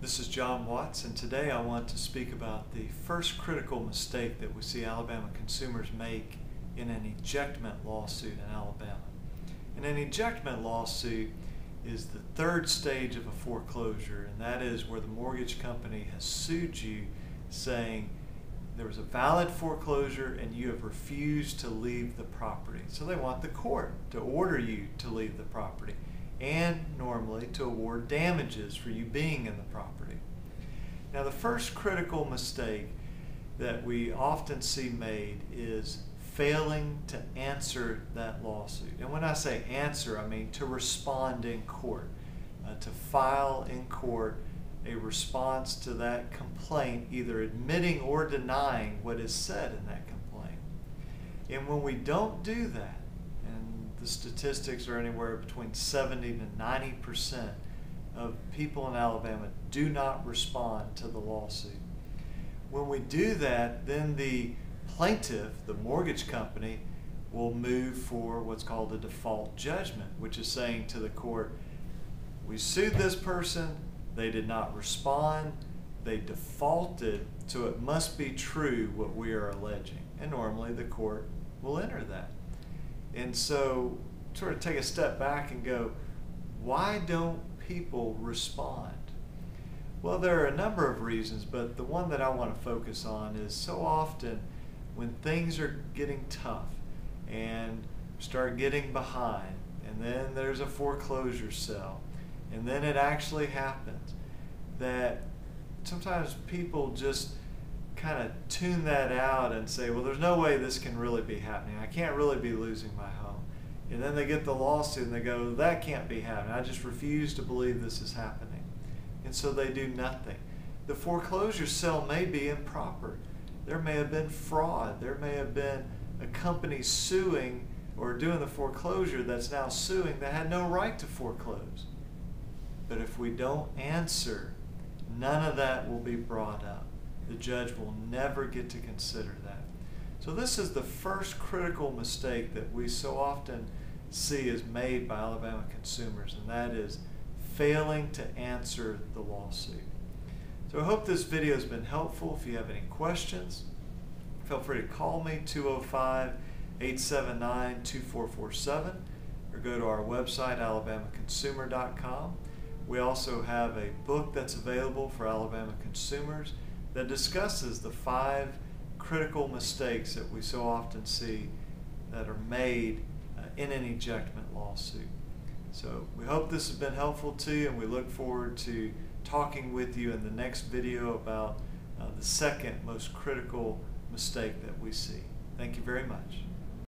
This is John Watts, and today I want to speak about the first critical mistake that we see Alabama consumers make in an ejectment lawsuit in Alabama. And an ejectment lawsuit is the third stage of a foreclosure, and that is where the mortgage company has sued you saying there was a valid foreclosure and you have refused to leave the property. So they want the court to order you to leave the property, and normally to award damages for you being in the property. Now, the first critical mistake that we often see made is failing to answer that lawsuit. And when I say answer, I mean to respond in court, to file in court a response to that complaint, either admitting or denying what is said in that complaint. And when we don't do that, the statistics are anywhere between 70 to 90% of people in Alabama do not respond to the lawsuit. When we do that, then the plaintiff, the mortgage company, will move for what's called a default judgment, which is saying to the court, we sued this person, they did not respond, they defaulted, so it must be true what we are alleging. And normally the court will enter that. And so sort of take a step back and go, why don't people respond? Well, there are a number of reasons, but the one that I want to focus on is so often when things are getting tough and start getting behind, and then there's a foreclosure sale, and then it actually happens, that sometimes people just kind of tune that out and say, well, there's no way this can really be happening. I can't really be losing my home. And then they get the lawsuit and they go, that can't be happening. I just refuse to believe this is happening. And so they do nothing. The foreclosure sale may be improper. There may have been fraud. There may have been a company suing or doing the foreclosure that's now suing that had no right to foreclose. But if we don't answer, none of that will be brought up. The judge will never get to consider that. So this is the first critical mistake that we so often see is made by Alabama consumers, and that is failing to answer the lawsuit. So I hope this video has been helpful. If you have any questions, feel free to call me, 205-879-2447, or go to our website, alabamaconsumer.com. We also have a book that's available for Alabama consumers that discusses the 5 critical mistakes that we so often see that are made in an ejectment lawsuit. So we hope this has been helpful to you, and we look forward to talking with you in the next video about the second most critical mistake that we see. Thank you very much.